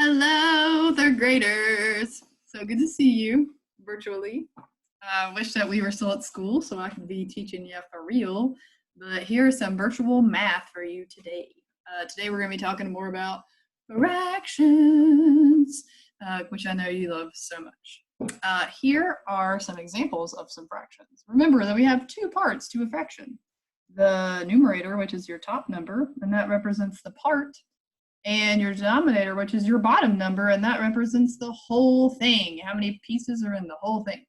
Hello, third graders. So good to see you virtually. I wish that we were still at school so I could be teaching you for real, but here's some virtual math for you today. Today we're going to be talking more about fractions, which I know you love so much. Here are some examples of some fractions. Remember that we have two parts to a fraction. The numerator, which is your top number, and that represents the part, and your denominator, which is your bottom number, and that represents the whole thing. How many pieces are in the whole thing?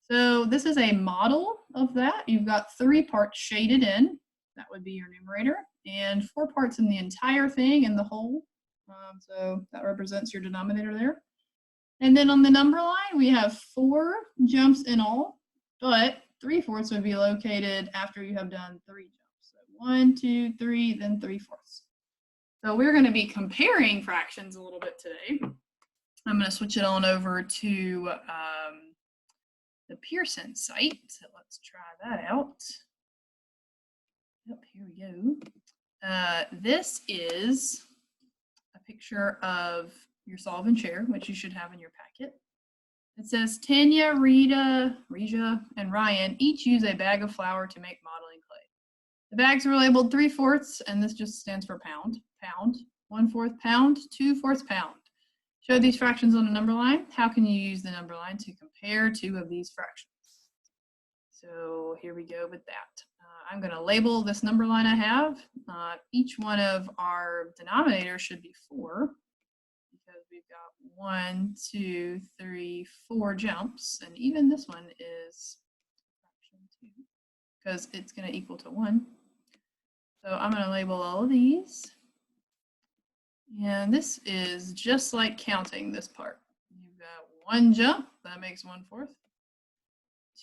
So this is a model of that. You've got 3 parts shaded in. That would be your numerator, and 4 parts in the entire thing in the whole. So that represents your denominator there. And then on the number line, we have 4 jumps in all, but 3/4 would be located after you have done 3 jumps. So 1, 2, 3, then 3/4. So we're going to be comparing fractions a little bit today. I'm going to switch it on over to the Pearson site. So let's try that out. Yep, here we go. This is a picture of your solve and share, which you should have in your packet. It says Tanya, Rita, and Ryan each use a bag of flour to make modeling clay. The bags are labeled 3/4, and this just stands for pound. Pound, 1/4 pound, 2/4 pound. Show these fractions on a number line. How can you use the number line to compare 2 of these fractions? So here we go with that. I'm going to label this number line I have. Each one of our denominators should be 4 because we've got 1, 2, 3, 4 jumps, and even this one is fraction 2 because it's going to equal to 1. So I'm going to label all of these. And this is just like counting this part. You've got 1 jump, that makes 1/4.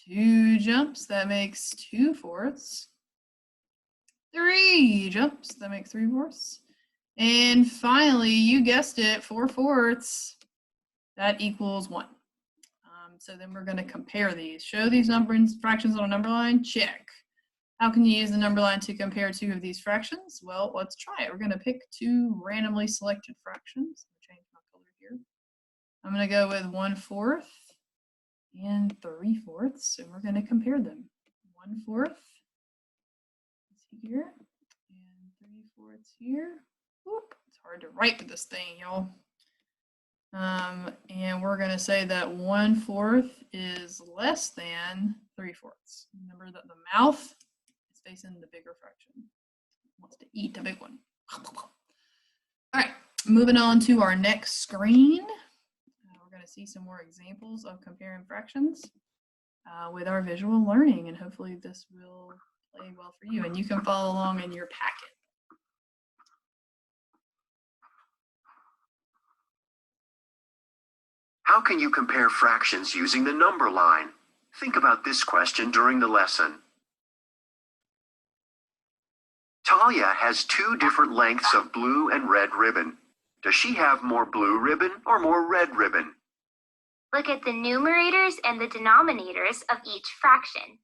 2 jumps, that makes 2/4. 3 jumps, that makes 3/4. And finally, you guessed it, 4/4, that equals 1. So then we're going to compare these. Show these fractions on a number line, check. How can you use the number line to compare 2 of these fractions? Well, let's try it. We're going to pick 2 randomly selected fractions. I'll change my color here. I'm going to go with 1/4 and 3/4, and we're going to compare them. 1/4 is here, and 3/4 here. Whoop, it's hard to write with this thing, y'all. And we're going to say that 1/4 is less than 3/4. Remember that the mouth is facing the bigger fraction. It wants to eat the big one. All right, moving on to our next screen. We're going to see some more examples of comparing fractions with our visual learning, and hopefully this will play well for you, and you can follow along in your packet. How can you compare fractions using the number line? Think about this question during the lesson. Talia has 2 different lengths of blue and red ribbon. Does she have more blue ribbon or more red ribbon? Look at the numerators and the denominators of each fraction.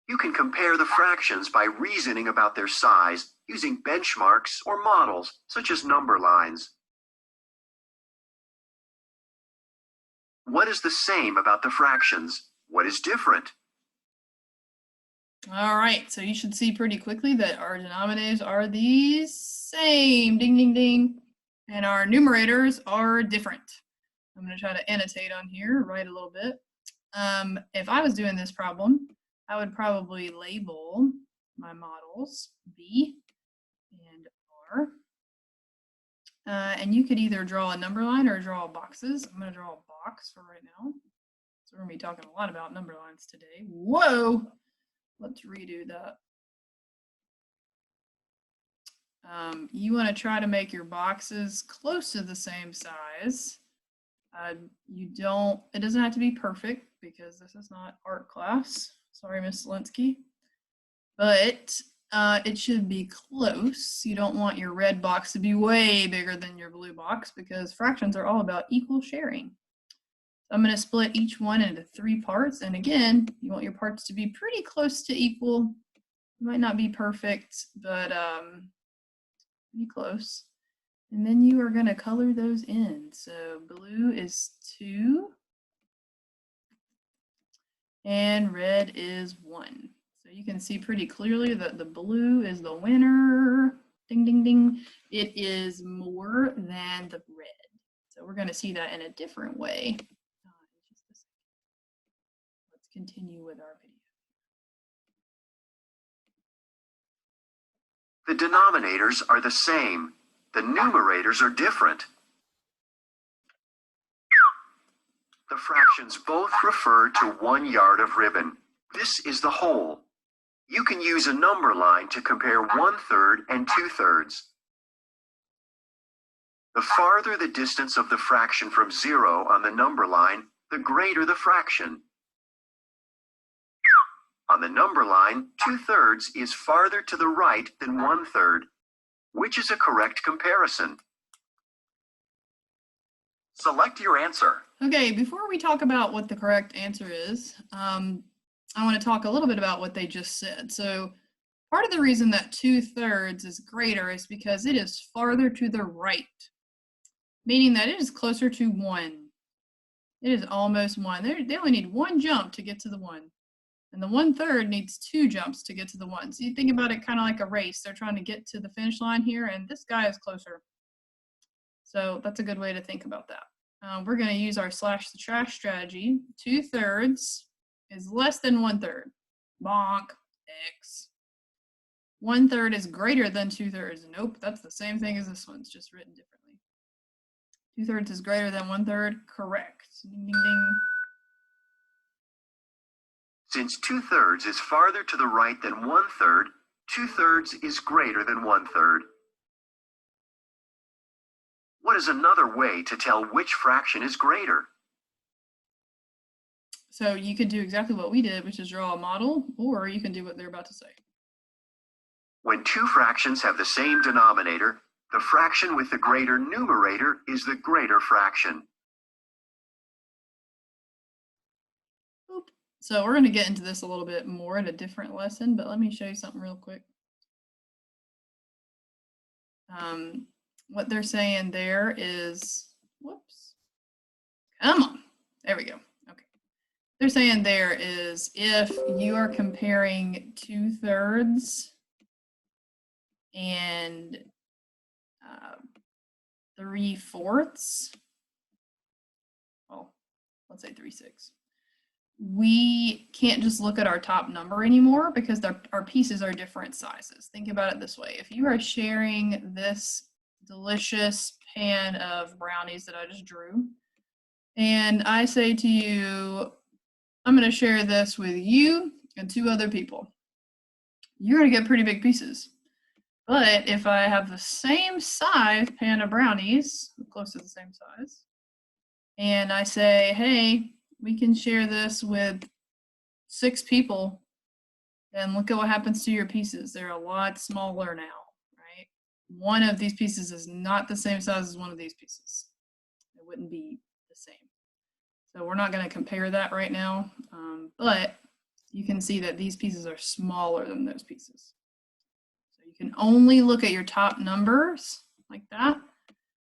You can compare the fractions by reasoning about their size using benchmarks or models, such as number lines. What is the same about the fractions? What is different? All right, so you should see pretty quickly that our denominators are the same, ding, ding, ding, and our numerators are different. I'm going to try to annotate on here, write a little bit. If I was doing this problem, I would probably label my models B and R. And you could either draw a number line or draw boxes. I'm going to draw a box for right now. So we're going to be talking a lot about number lines today. Whoa! Let's redo that. You want to try to make your boxes close to the same size. It doesn't have to be perfect because this is not art class. Sorry, Miss Linsky. But it should be close. You don't want your red box to be way bigger than your blue box because fractions are all about equal sharing. So I'm going to split each one into 3 parts. And again, you want your parts to be pretty close to equal. It might not be perfect, but pretty close. And then you are going to color those in. So blue is 2 and red is 1. So you can see pretty clearly that the blue is the winner. Ding, ding, ding. It is more than the red. So we're going to see that in a different way. Just a second. Let's continue with our video. The denominators are the same. The numerators are different. The fractions both refer to 1 yard of ribbon. This is the whole. You can use a number line to compare 1/3 and 2/3. The farther the distance of the fraction from 0 on the number line, the greater the fraction. On the number line, 2/3 is farther to the right than 1/3. Which is a correct comparison? Select your answer. Okay, before we talk about what the correct answer is, I want to talk a little bit about what they just said. So part of the reason that 2/3 is greater is because it is farther to the right, meaning that it is closer to 1. It is almost 1. They only need 1 jump to get to the 1. And the 1/3 needs 2 jumps to get to the 1. So you think about it kind of like a race. They're trying to get to the finish line here, and this guy is closer. So that's a good way to think about that. We're going to use our slash the trash strategy. 2/3 is less than 1/3. Bonk. X. 1/3 is greater than 2/3. Nope, that's the same thing as this one. It's just written differently. 2/3 is greater than 1/3. Correct. Ding, ding, ding. Since 2/3 is farther to the right than 1/3, 2/3 is greater than 1/3. What is another way to tell which fraction is greater? So you could do exactly what we did, which is draw a model, or you can do what they're about to say. When two fractions have the same denominator, the fraction with the greater numerator is the greater fraction. So we're going to get into this a little bit more in a different lesson, but let me show you something real quick. What they're saying there is, whoops, come on, there we go. Okay. They're saying there is if you are comparing 2/3 and 3/4, well, let's say 3/6. We can't just look at our top number anymore because our pieces are different sizes. Think about it this way. If you are sharing this delicious pan of brownies that I just drew, and I say to you, I'm going to share this with you and 2 other people, you're going to get pretty big pieces. But if I have the same size pan of brownies, close to the same size, and I say, hey, we can share this with 6 people, and look at what happens to your pieces. They're a lot smaller now, right? One of these pieces is not the same size as one of these pieces. It wouldn't be the same. So we're not going to compare that right now, but you can see that these pieces are smaller than those pieces. So you can only look at your top numbers like that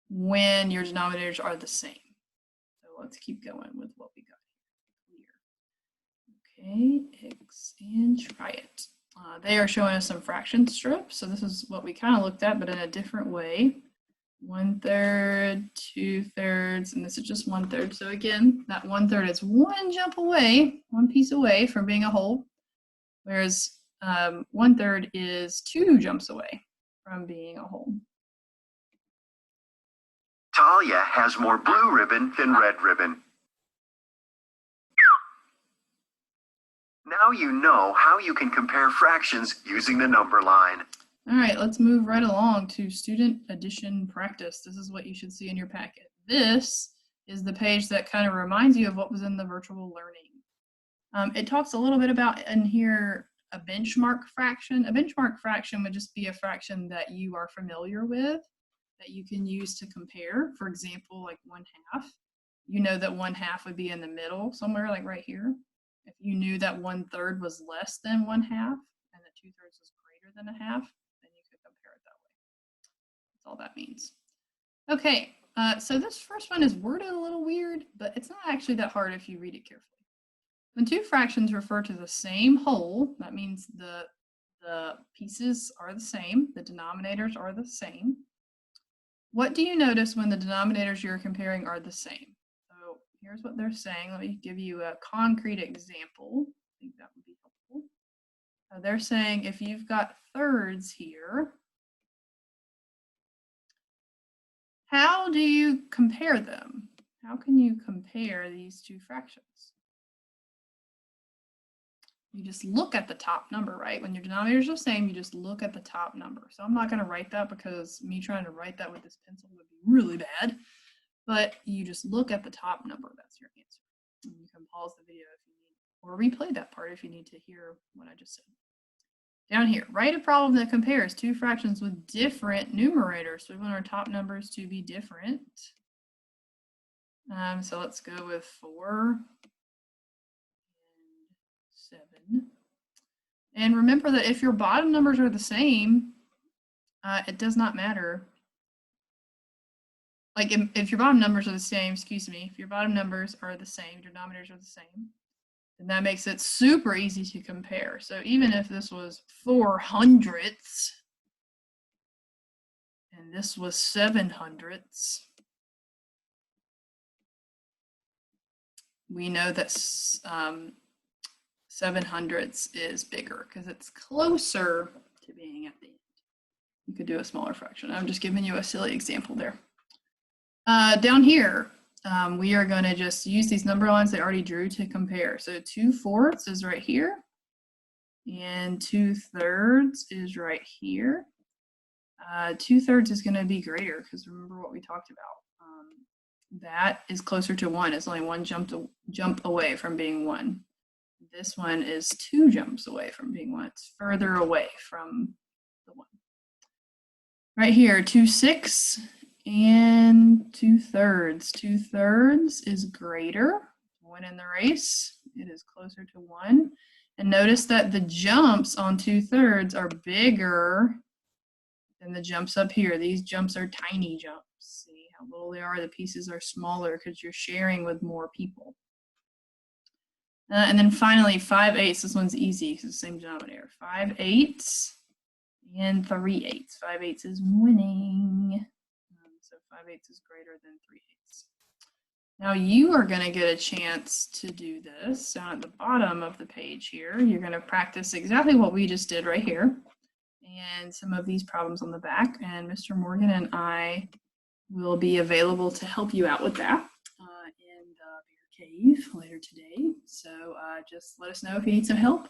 when your denominators are the same. So let's keep going with what we got. Okay, X and try it. They are showing us some fraction strips. So this is what we kind of looked at, but in a different way. 1/3, 2/3, and this is just 1/3. So again, that 1/3 is 1 jump away, 1 piece away from being a whole, whereas 1/3 is 2 jumps away from being a whole. Talia has more blue ribbon than red ribbon. Now you know how you can compare fractions using the number line. All right, let's move right along to student addition practice. This is what you should see in your packet. This is the page that kind of reminds you of what was in the virtual learning. It talks a little bit about in here a benchmark fraction. A benchmark fraction would just be a fraction that you are familiar with that you can use to compare. For example, like 1/2. You know that 1/2 would be in the middle somewhere, like right here. If you knew that 1/3 was less than 1/2 and that 2/3 was greater than 1/2, then you could compare it that way. That's all that means. Okay, so this first one is worded a little weird, but it's not actually that hard if you read it carefully. When two fractions refer to the same whole, that means the pieces are the same, the denominators are the same. What do you notice when the denominators you're comparing are the same? So here's what they're saying. Let me give you a concrete example. I think that would be helpful. They're saying if you've got thirds here, how do you compare them? How can you compare these two fractions? You just look at the top number, right? When your denominators are the same, you just look at the top number. So I'm not going to write that because me trying to write that with this pencil would be really bad. But you just look at the top number. That's your answer. And you can pause the video if you need, or replay that part if you need to hear what I just said. Down here, write a problem that compares two fractions with different numerators. So we want our top numbers to be different. So let's go with 4 and 7. And remember that if your bottom numbers are the same, it does not matter. Like if your bottom numbers are the same, excuse me, if your bottom numbers are the same, your denominators are the same, then that makes it super easy to compare. So even if this was 400ths and this was 700ths, we know that 700ths is bigger because it's closer to being at the end. You could do a smaller fraction. I'm just giving you a silly example there. Down here, we are going to just use these number lines they already drew to compare. So 2/4 is right here, and 2/3 is right here. 2/3 is going to be greater because remember what we talked about. That is closer to 1. It's only one jump away from being 1. This one is 2 jumps away from being 1. It's further away from the 1. Right here, 2/6 and 2/3. 2/3 is greater. Win in the race. It is closer to 1. And notice that the jumps on 2/3 are bigger than the jumps up here. These jumps are tiny jumps. See how little they are? The pieces are smaller because you're sharing with more people. And then finally, 5/8. This one's easy because it's the same denominator. 5/8 and 3/8. 5/8 is winning. So 5/8 is greater than 3/8. Now you are going to get a chance to do this down at the bottom of the page here. You're going to practice exactly what we just did right here and some of these problems on the back. And Mr. Morgan and I will be available to help you out with that in the Bear Cave later today. So just let us know if you need some help.